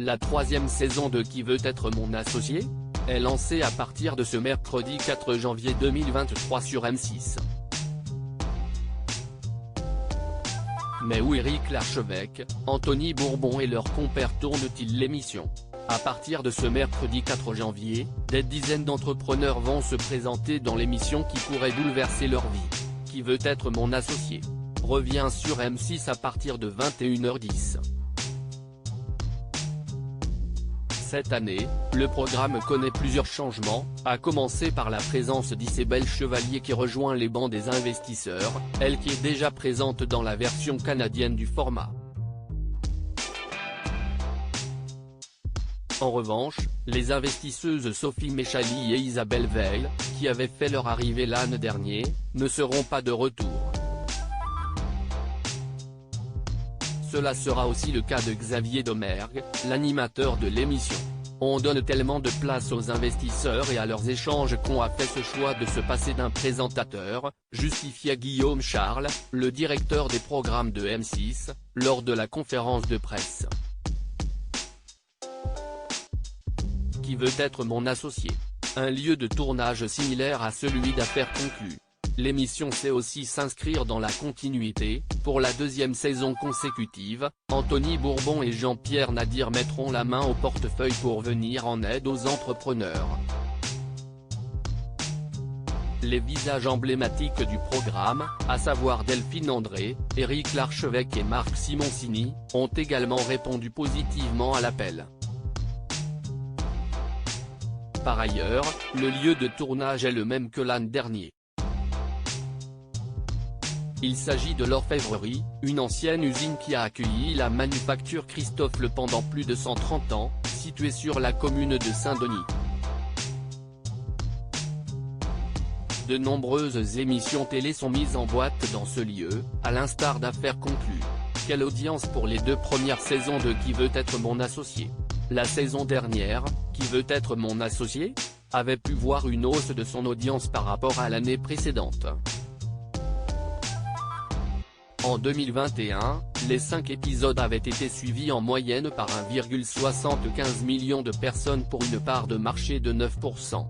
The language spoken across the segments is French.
La troisième saison de Qui veut être mon associé est lancée à partir de ce mercredi 4 janvier 2023 sur M6. Mais où Éric Larchevêque, Anthony Bourbon et leurs compères tournent-ils l'émission? À partir de ce mercredi 4 janvier, des dizaines d'entrepreneurs vont se présenter dans l'émission qui pourrait bouleverser leur vie. Qui veut être mon associé revient sur M6 à partir de 21h10. Cette année, le programme connaît plusieurs changements, à commencer par la présence d'Isabelle Chevalier qui rejoint les bancs des investisseurs, elle qui est déjà présente dans la version canadienne du format. En revanche, les investisseuses Sophie Méchali et Isabelle Veil, qui avaient fait leur arrivée l'année dernière, ne seront pas de retour. Cela sera aussi le cas de Xavier Domergue, l'animateur de l'émission. On donne tellement de place aux investisseurs et à leurs échanges qu'on a fait ce choix de se passer d'un présentateur, justifiait Guillaume Charles, le directeur des programmes de M6, lors de la conférence de presse. Qui veut être mon associé? Un lieu de tournage similaire à celui d'Affaires conclues. L'émission sait aussi s'inscrire dans la continuité. Pour la deuxième saison consécutive, Anthony Bourbon et Jean-Pierre Nadir mettront la main au portefeuille pour venir en aide aux entrepreneurs. Les visages emblématiques du programme, à savoir Delphine André, Éric Larchevêque et Marc Simoncini, ont également répondu positivement à l'appel. Par ailleurs, le lieu de tournage est le même que l'année dernière. Il s'agit de l'Orfèvrerie, une ancienne usine qui a accueilli la manufacture Christophe Le pendant plus de 130 ans, située sur la commune de Saint-Denis. De nombreuses émissions télé sont mises en boîte dans ce lieu, à l'instar d'Affaires conclues. Quelle audience pour les 2 premières saisons de Qui veut être mon associé? La saison dernière, Qui veut être mon associé avait pu voir une hausse de son audience par rapport à l'année précédente. En 2021, les 5 épisodes avaient été suivis en moyenne par 1,75 million de personnes pour une part de marché de 9%.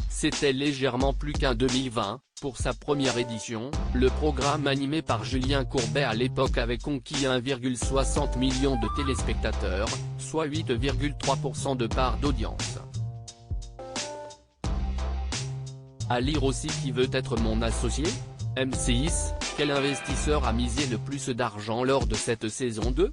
C'était légèrement plus qu'en 2020, pour sa première édition, le programme animé par Julien Courbet à l'époque avait conquis 1,60 million de téléspectateurs, soit 8,3% de part d'audience. À lire aussi Qui veut être mon associé? M6, quel investisseur a misé le plus d'argent lors de cette saison 2?